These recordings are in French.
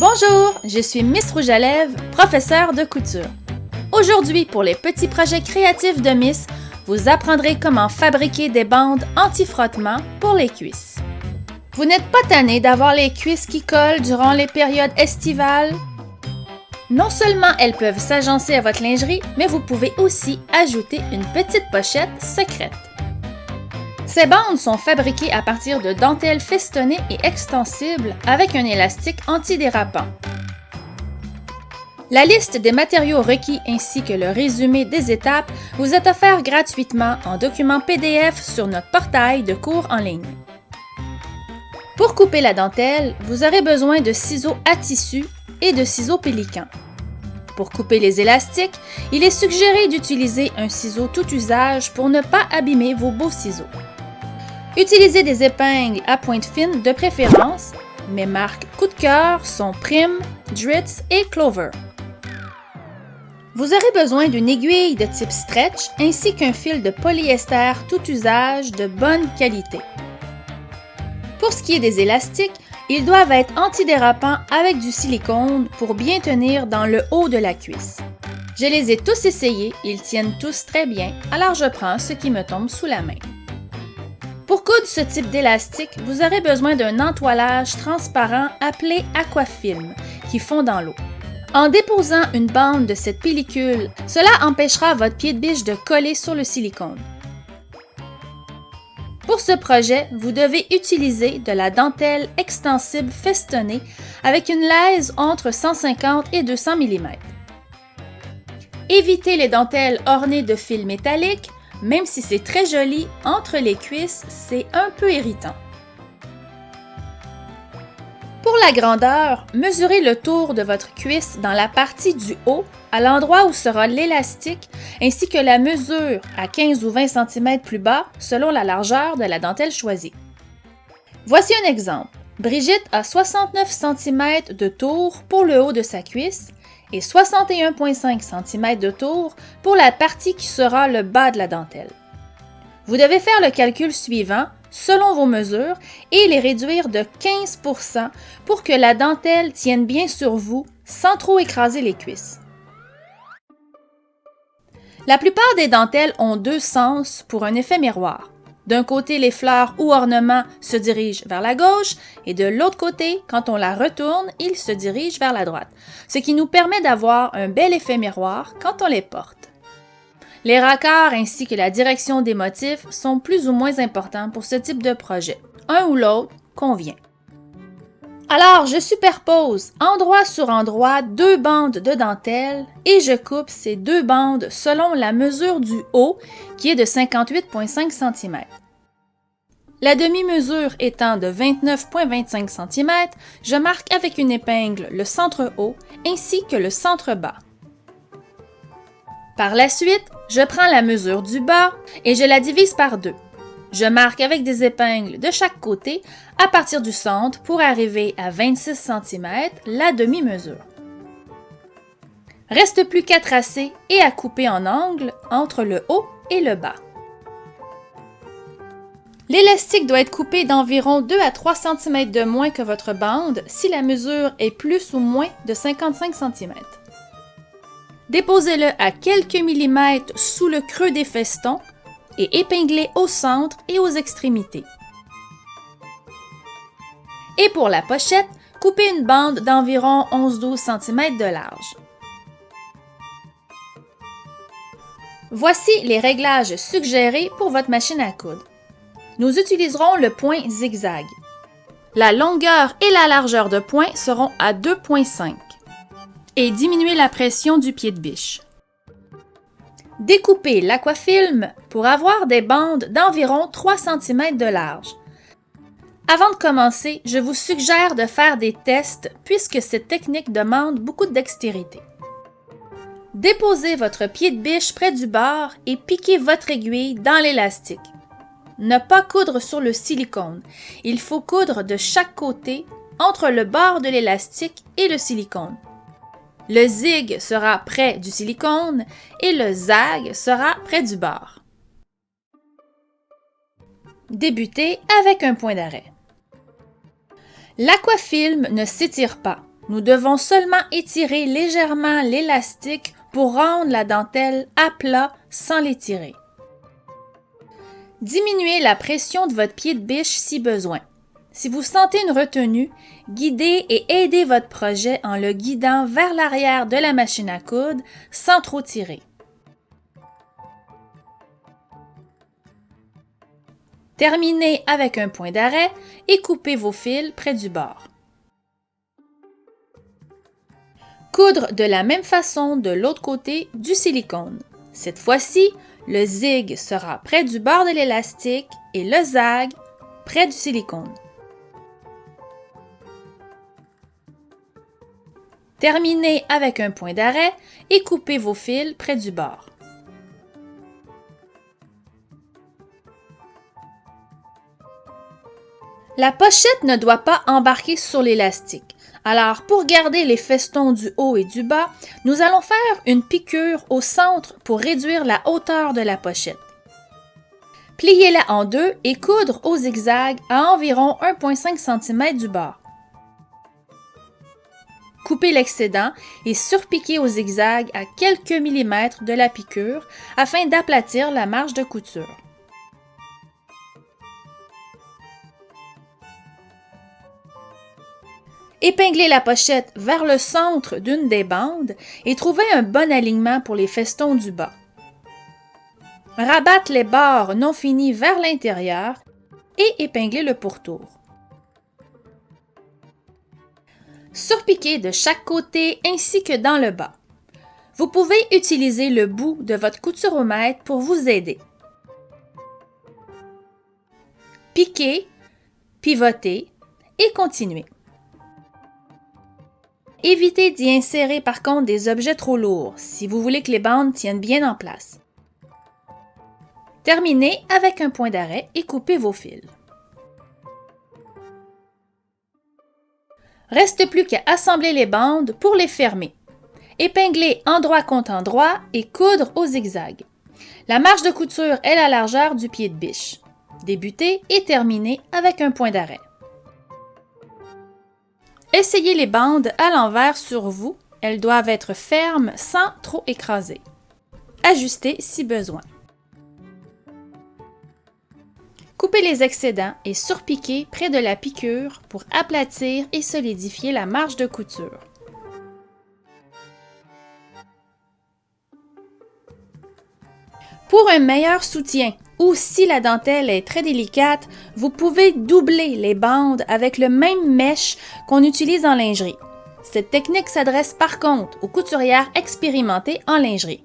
Bonjour, je suis Miss Rouge à Lèvres, professeure de couture. Aujourd'hui, pour les petits projets créatifs de Miss, vous apprendrez comment fabriquer des bandes anti-frottement pour les cuisses. Vous n'êtes pas tanné d'avoir les cuisses qui collent durant les périodes estivales? Non seulement elles peuvent s'agencer à votre lingerie, mais vous pouvez aussi ajouter une petite pochette secrète. Ces bandes sont fabriquées à partir de dentelles festonnées et extensibles avec un élastique antidérapant. La liste des matériaux requis ainsi que le résumé des étapes vous est offert gratuitement en document PDF sur notre portail de cours en ligne. Pour couper la dentelle, vous aurez besoin de ciseaux à tissu et de ciseaux pélicans. Pour couper les élastiques, il est suggéré d'utiliser un ciseau tout usage pour ne pas abîmer vos beaux ciseaux. Utilisez des épingles à pointe fine de préférence. Mes marques coup de cœur sont Prim, Dritz et Clover. Vous aurez besoin d'une aiguille de type stretch ainsi qu'un fil de polyester tout usage de bonne qualité. Pour ce qui est des élastiques, ils doivent être antidérapants avec du silicone pour bien tenir dans le haut de la cuisse. Je les ai tous essayés, ils tiennent tous très bien, alors je prends ce qui me tombe sous la main. Pour coudre ce type d'élastique, vous aurez besoin d'un entoilage transparent appelé aquafilm qui fond dans l'eau. En déposant une bande de cette pellicule, cela empêchera votre pied de biche de coller sur le silicone. Pour ce projet, vous devez utiliser de la dentelle extensible festonnée avec une lèse entre 150 et 200 mm. Évitez les dentelles ornées de fils métalliques. Même si c'est très joli, entre les cuisses, c'est un peu irritant. Pour la grandeur, mesurez le tour de votre cuisse dans la partie du haut, à l'endroit où sera l'élastique, ainsi que la mesure à 15 ou 20 cm plus bas, selon la largeur de la dentelle choisie. Voici un exemple. Brigitte a 69 cm de tour pour le haut de sa cuisse, et 61,5 cm de tour pour la partie qui sera le bas de la dentelle. Vous devez faire le calcul suivant selon vos mesures et les réduire de 15 % pour que la dentelle tienne bien sur vous sans trop écraser les cuisses. La plupart des dentelles ont deux sens pour un effet miroir. D'un côté, les fleurs ou ornements se dirigent vers la gauche et de l'autre côté, quand on la retourne, ils se dirigent vers la droite, ce qui nous permet d'avoir un bel effet miroir quand on les porte. Les raccords ainsi que la direction des motifs sont plus ou moins importants pour ce type de projet. Un ou l'autre convient. Alors, je superpose endroit sur endroit deux bandes de dentelle et je coupe ces deux bandes selon la mesure du haut qui est de 58,5 cm. La demi-mesure étant de 29,25 cm, je marque avec une épingle le centre haut ainsi que le centre bas. Par la suite, je prends la mesure du bas et je la divise par deux. Je marque avec des épingles de chaque côté à partir du centre pour arriver à 26 cm la demi-mesure. Reste plus qu'à tracer et à couper en angle entre le haut et le bas. L'élastique doit être coupé d'environ 2 à 3 cm de moins que votre bande si la mesure est plus ou moins de 55 cm. Déposez-le à quelques millimètres sous le creux des festons et épinglez au centre et aux extrémités. Et pour la pochette, coupez une bande d'environ 11-12 cm de large. Voici les réglages suggérés pour votre machine à coudre. Nous utiliserons le point zigzag. La longueur et la largeur de point seront à 2,5 et diminuez la pression du pied de biche. Découpez l'aquafilm pour avoir des bandes d'environ 3 cm de large. Avant de commencer, je vous suggère de faire des tests puisque cette technique demande beaucoup de dextérité. Déposez votre pied de biche près du bord et piquez votre aiguille dans l'élastique. Ne pas coudre sur le silicone. Il faut coudre de chaque côté entre le bord de l'élastique et le silicone. Le zig sera près du silicone et le zag sera près du bord. Débutez avec un point d'arrêt. L'aquafilm ne s'étire pas. Nous devons seulement étirer légèrement l'élastique pour rendre la dentelle à plat sans l'étirer. Diminuez la pression de votre pied de biche si besoin. Si vous sentez une retenue, guidez et aidez votre projet en le guidant vers l'arrière de la machine à coudre sans trop tirer. Terminez avec un point d'arrêt et coupez vos fils près du bord. Coudre de la même façon de l'autre côté du silicone. Cette fois-ci, le zig sera près du bord de l'élastique et le zag près du silicone. Terminez avec un point d'arrêt et coupez vos fils près du bord. La pochette ne doit pas embarquer sur l'élastique. Alors, pour garder les festons du haut et du bas, nous allons faire une piqûre au centre pour réduire la hauteur de la pochette. Pliez-la en deux et coudre au zigzag à environ 1,5 cm du bord. Coupez l'excédent et surpiquez au zigzag à quelques millimètres de la piqûre afin d'aplatir la marge de couture. Épinglez la pochette vers le centre d'une des bandes et trouvez un bon alignement pour les festons du bas. Rabattez les bords non finis vers l'intérieur et épinglez le pourtour. Surpiquez de chaque côté ainsi que dans le bas. Vous pouvez utiliser le bout de votre couturomètre pour vous aider. Piquez, pivotez et continuez. Évitez d'y insérer par contre des objets trop lourds si vous voulez que les bandes tiennent bien en place. Terminez avec un point d'arrêt et coupez vos fils. Reste plus qu'à assembler les bandes pour les fermer. Épingler endroit contre endroit et coudre au zigzag. La marge de couture est la largeur du pied de biche. Débutez et terminez avec un point d'arrêt. Essayez les bandes à l'envers sur vous. Elles doivent être fermes sans trop écraser. Ajustez si besoin. Coupez les excédents et surpiquez près de la piqûre pour aplatir et solidifier la marge de couture. Pour un meilleur soutien ou si la dentelle est très délicate, vous pouvez doubler les bandes avec le même mèche qu'on utilise en lingerie. Cette technique s'adresse par contre aux couturières expérimentées en lingerie.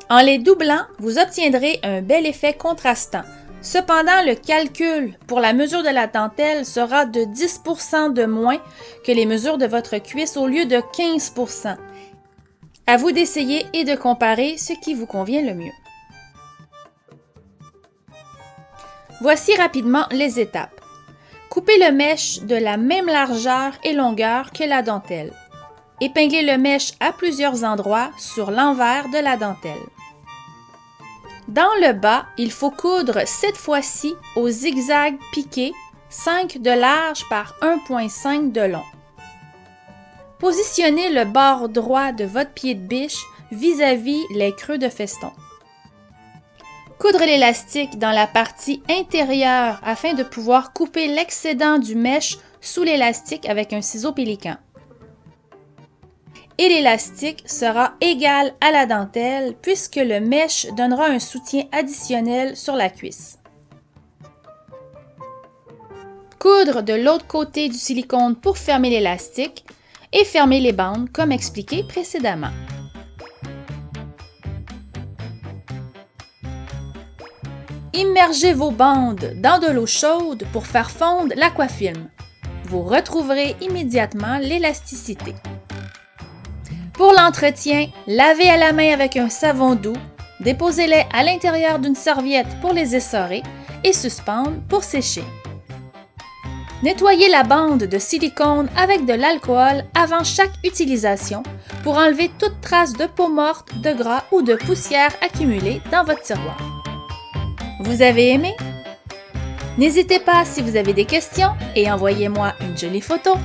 En les doublant, vous obtiendrez un bel effet contrastant. Cependant, le calcul pour la mesure de la dentelle sera de 10% de moins que les mesures de votre cuisse au lieu de 15%. À vous d'essayer et de comparer ce qui vous convient le mieux. Voici rapidement les étapes. Coupez le mèche de la même largeur et longueur que la dentelle. Épinglez le mèche à plusieurs endroits sur l'envers de la dentelle. Dans le bas, il faut coudre cette fois-ci au zigzag piqué 5 de large par 1,5 de long. Positionnez le bord droit de votre pied de biche vis-à-vis les creux de feston. Coudre l'élastique dans la partie intérieure afin de pouvoir couper l'excédent du mèche sous l'élastique avec un ciseau pélican. Et l'élastique sera égal à la dentelle puisque le mèche donnera un soutien additionnel sur la cuisse. Coudre de l'autre côté du silicone pour fermer l'élastique et fermer les bandes comme expliqué précédemment. Immergez vos bandes dans de l'eau chaude pour faire fondre l'aquafilm. Vous retrouverez immédiatement l'élasticité. Pour l'entretien, lavez à la main avec un savon doux, déposez-les à l'intérieur d'une serviette pour les essorer et suspendre pour sécher. Nettoyez la bande de silicone avec de l'alcool avant chaque utilisation pour enlever toute trace de peau morte, de gras ou de poussière accumulée dans votre tiroir. Vous avez aimé? N'hésitez pas si vous avez des questions et envoyez-moi une jolie photo.